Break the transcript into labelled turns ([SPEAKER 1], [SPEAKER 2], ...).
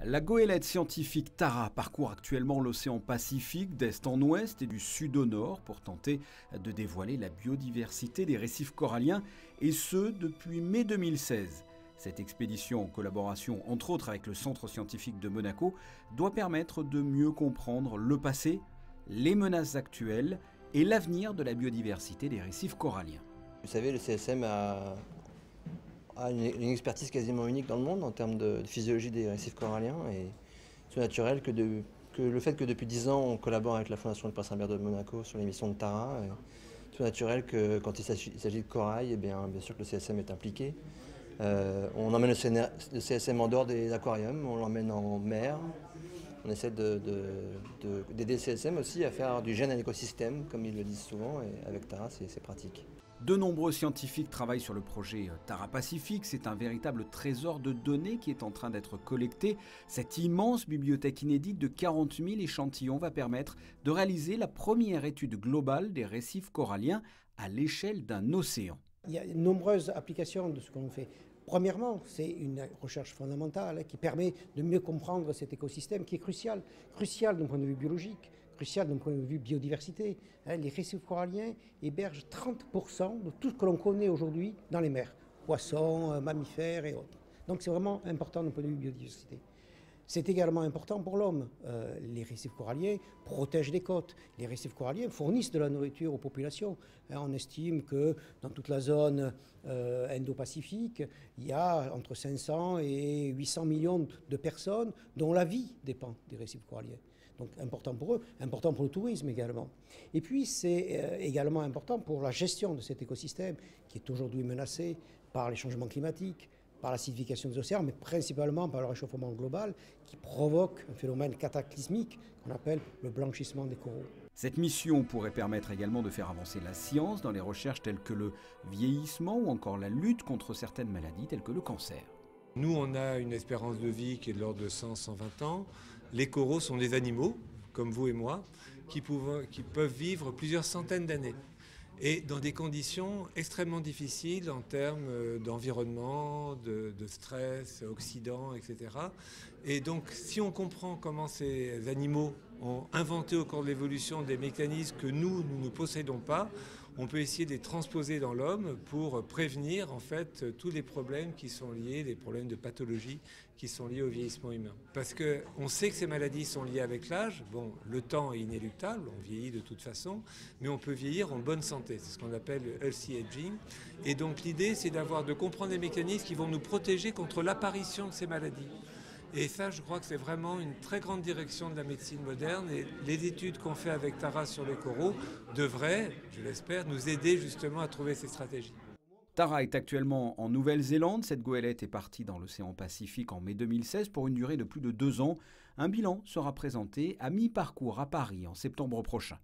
[SPEAKER 1] La goélette scientifique Tara parcourt actuellement l'océan Pacifique d'est en ouest et du sud au nord pour tenter de dévoiler la biodiversité des récifs coralliens, et ce depuis mai 2016. Cette expédition, en collaboration entre autres avec le Centre scientifique de Monaco, doit permettre de mieux comprendre le passé, les menaces actuelles et l'avenir de la biodiversité des récifs coralliens.
[SPEAKER 2] Vous savez, le CSM a une expertise quasiment unique dans le monde en termes de physiologie des récifs coralliens, et c'est naturel que le fait que depuis 10 ans on collabore avec la Fondation du Prince Albert de Monaco sur les missions de Tara, c'est naturel que quand il s'agit de corail, bien sûr que le CSM est impliqué. On emmène le CSM en dehors des aquariums, on l'emmène en mer. On essaie d'aider le CSM aussi à faire du gène à l'écosystème, comme ils le disent souvent, et avec Tara, c'est pratique.
[SPEAKER 1] De nombreux scientifiques travaillent sur le projet Tara Pacifique. C'est un véritable trésor de données qui est en train d'être collecté. Cette immense bibliothèque inédite de 40 000 échantillons va permettre de réaliser la première étude globale des récifs coralliens à l'échelle d'un océan.
[SPEAKER 3] Il y a de nombreuses applications de ce qu'on fait. Premièrement, c'est une recherche fondamentale qui permet de mieux comprendre cet écosystème qui est crucial d'un point de vue biologique, crucial d'un point de vue biodiversité. Les récifs coralliens hébergent 30% de tout ce que l'on connaît aujourd'hui dans les mers, poissons, mammifères et autres. Donc c'est vraiment important d'un point de vue biodiversité. C'est également important pour l'homme. Les récifs coralliens protègent les côtes. Les récifs coralliens fournissent de la nourriture aux populations. On estime que dans toute la zone Indo-Pacifique, il y a entre 500 et 800 millions de personnes dont la vie dépend des récifs coralliens. Donc important pour eux, important pour le tourisme également. Et puis c'est également important pour la gestion de cet écosystème qui est aujourd'hui menacé par les changements climatiques, par l'acidification des océans, mais principalement par le réchauffement global qui provoque un phénomène cataclysmique qu'on appelle le blanchissement des coraux.
[SPEAKER 1] Cette mission pourrait permettre également de faire avancer la science dans les recherches telles que le vieillissement ou encore la lutte contre certaines maladies telles que le cancer.
[SPEAKER 4] Nous, on a une espérance de vie qui est de l'ordre de 100-120 ans. Les coraux sont des animaux, comme vous et moi, qui peuvent vivre plusieurs centaines d'années, et dans des conditions extrêmement difficiles en termes d'environnement, de stress, oxydants, etc. Et donc, si on comprend comment ces animaux ont inventé au cours de l'évolution des mécanismes que nous ne possédons pas, on peut essayer de les transposer dans l'homme pour prévenir en fait tous les problèmes qui sont liés, les problèmes de pathologie qui sont liés au vieillissement humain. Parce qu'on sait que ces maladies sont liées avec l'âge. Bon, le temps est inéluctable, on vieillit de toute façon, mais on peut vieillir en bonne santé. C'est ce qu'on appelle le healthy aging. Et donc l'idée, c'est de comprendre les mécanismes qui vont nous protéger contre l'apparition de ces maladies. Et ça, je crois que c'est vraiment une très grande direction de la médecine moderne, et les études qu'on fait avec Tara sur les coraux devraient, je l'espère, nous aider justement à trouver ces stratégies.
[SPEAKER 1] Tara est actuellement en Nouvelle-Zélande. Cette goélette est partie dans l'océan Pacifique en mai 2016 pour une durée de plus de 2 ans. Un bilan sera présenté à mi-parcours à Paris en septembre prochain.